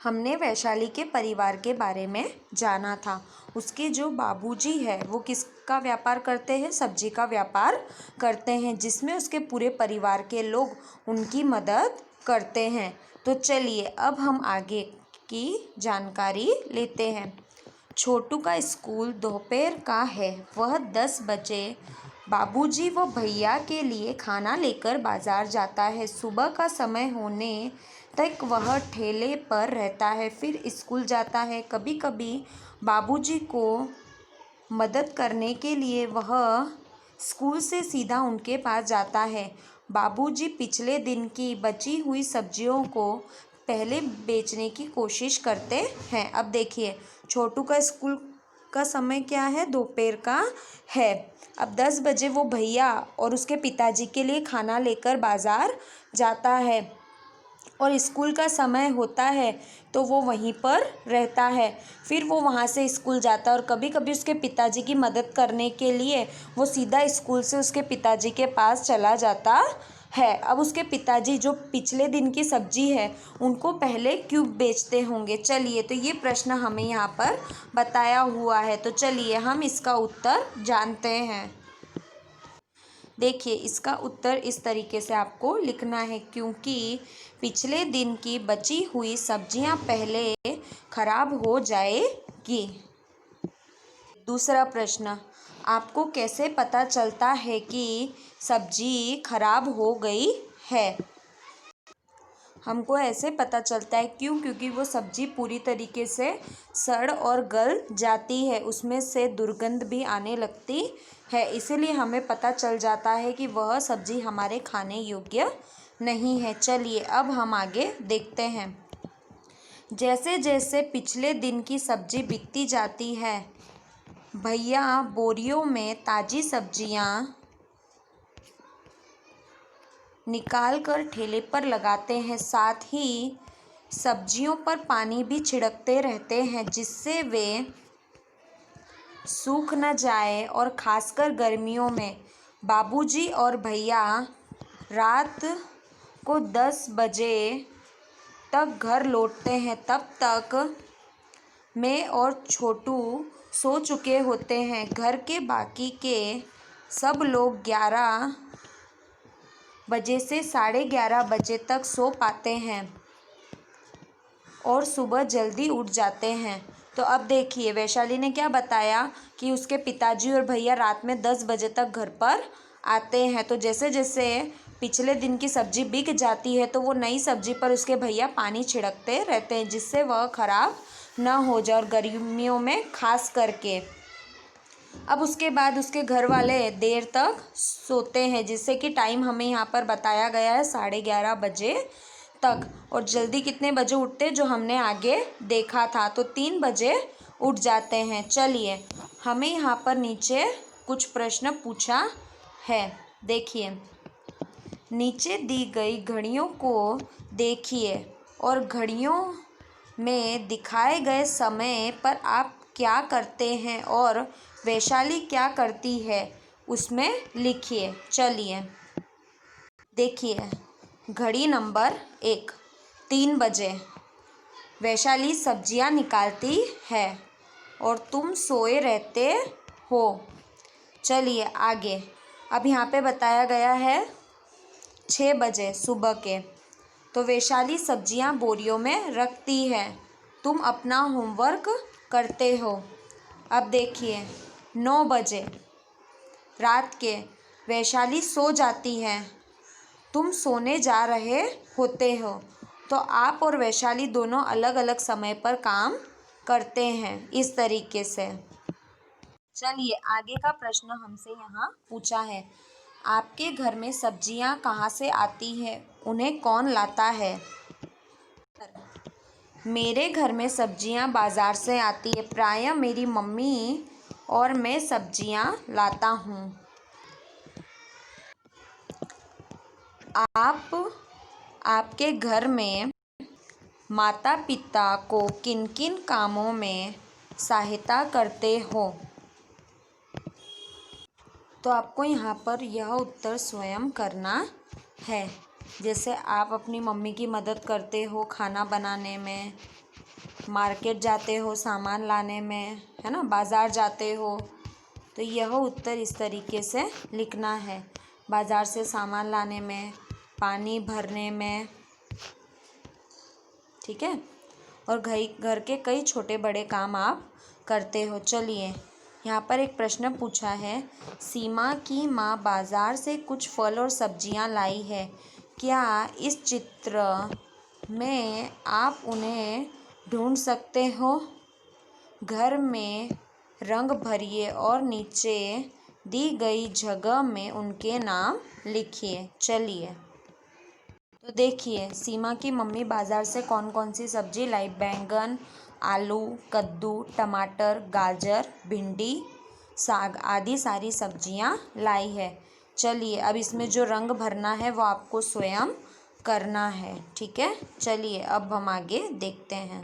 हमने वैशाली के परिवार के बारे में जाना था। उसके जो बाबूजी है वो किसका व्यापार करते हैं? सब्जी का व्यापार करते हैं, जिसमें उसके पूरे परिवार के लोग उनकी मदद करते हैं। तो चलिए अब हम आगे की जानकारी लेते हैं। छोटू का स्कूल दोपहर का है। वह 10 बजे बाबूजी व भैया के लिए खाना लेकर बाजार जाता है। सुबह का समय होने तक वह ठेले पर रहता है, फिर स्कूल जाता है। कभी कभी बाबूजी को मदद करने के लिए वह स्कूल से सीधा उनके पास जाता है। बाबूजी पिछले दिन की बची हुई सब्जियों को पहले बेचने की कोशिश करते हैं। अब देखिए, छोटू का स्कूल का समय क्या है? दोपहर का है। अब 10 बजे वो भैया और उसके पिताजी के लिए खाना लेकर बाज़ार जाता है और स्कूल का समय होता है तो वो वहीं पर रहता है। फिर वो वहाँ से स्कूल जाता है और कभी कभी उसके पिताजी की मदद करने के लिए वो सीधा स्कूल से उसके पिताजी के पास चला जाता है। अब उसके पिताजी जो पिछले दिन की सब्जी है उनको पहले क्यों बेचते होंगे? चलिए, तो ये प्रश्न हमें यहाँ पर बताया हुआ है, तो चलिए हम इसका उत्तर जानते हैं। देखिए, इसका उत्तर इस तरीके से आपको लिखना है, क्योंकि पिछले दिन की बची हुई सब्जियां पहले खराब हो जाएगी। दूसरा प्रश्न, आपको कैसे पता चलता है कि सब्जी खराब हो गई है? हमको ऐसे पता चलता है क्योंकि वो सब्जी पूरी तरीके से सड़ और गल जाती है, उसमें से दुर्गंध भी आने लगती है, इसीलिए हमें पता चल जाता है कि वह सब्जी हमारे खाने योग्य नहीं है। चलिए अब हम आगे देखते हैं। जैसे जैसे पिछले दिन की सब्जी बिकती जाती है, भैया बोरियों में ताज़ी सब्जियां निकाल कर ठेले पर लगाते हैं। साथ ही सब्जियों पर पानी भी छिड़कते रहते हैं, जिससे वे सूख न जाए। और ख़ासकर गर्मियों में बाबूजी और भैया रात को 10 बजे तक घर लौटते हैं। तब तक मैं और छोटू सो चुके होते हैं। घर के बाकी के सब लोग 11 बजे से 11:30 बजे तक सो पाते हैं और सुबह जल्दी उठ जाते हैं। तो अब देखिए, वैशाली ने क्या बताया कि उसके पिताजी और भैया रात में 10 बजे तक घर पर आते हैं। तो जैसे जैसे पिछले दिन की सब्जी बिक जाती है तो वो नई सब्जी पर उसके भैया पानी छिड़कते रहते हैं, जिससे वह खराब न हो जाए, और गर्मियों में खास करके। अब उसके बाद उसके घर वाले देर तक सोते हैं, जिससे कि टाइम हमें यहाँ पर बताया गया है 11:30 बजे तक। और जल्दी कितने बजे उठते, जो हमने आगे देखा था, तो 3 बजे उठ जाते हैं। चलिए, हमें यहाँ पर नीचे कुछ प्रश्न पूछा है। देखिए, नीचे दी गई घड़ियों को देखिए और घड़ियों में दिखाए गए समय पर आप क्या करते हैं और वैशाली क्या करती है, उसमें लिखिए। चलिए देखिए, घड़ी नंबर 1, 3 बजे वैशाली सब्जियां निकालती है और तुम सोए रहते हो। चलिए आगे, अब यहाँ पे बताया गया है 6 बजे सुबह के, तो वैशाली सब्जियां बोरियों में रखती है, तुम अपना होमवर्क करते हो। अब देखिए, 9 बजे रात के वैशाली सो जाती है, तुम सोने जा रहे होते हो। तो आप और वैशाली दोनों अलग अलग समय पर काम करते हैं, इस तरीके से। चलिए आगे का प्रश्न हमसे यहाँ पूछा है, आपके घर में सब्जियाँ कहाँ से आती हैं, उन्हें कौन लाता है? मेरे घर में सब्जियाँ बाज़ार से आती है, प्रायः मेरी मम्मी और मैं सब्जियाँ लाता हूँ। आपके घर में माता पिता को किन किन कामों में सहायता करते हो? तो आपको यहाँ पर यह उत्तर स्वयं करना है। जैसे आप अपनी मम्मी की मदद करते हो खाना बनाने में, मार्केट जाते हो सामान लाने में, है ना, बाज़ार जाते हो, तो यह उत्तर इस तरीके से लिखना है। बाज़ार से सामान लाने में, पानी भरने में, ठीक है। और घर के कई छोटे बड़े काम आप करते हो। चलिए, यहाँ पर एक प्रश्न पूछा है, सीमा की माँ बाज़ार से कुछ फल और सब्जियाँ लाई है, क्या इस चित्र में आप उन्हें ढूंढ सकते हो? घर में रंग भरिए और नीचे दी गई जगह में उनके नाम लिखिए। चलिए, तो देखिए, सीमा की मम्मी बाज़ार से कौन कौन सी सब्जी लाई? बैंगन, आलू, कद्दू, टमाटर, गाजर, भिंडी, साग आदि सारी सब्जियां लाई है। चलिए, अब इसमें जो रंग भरना है वो आपको स्वयं करना है, ठीक है। चलिए, अब हम आगे देखते हैं।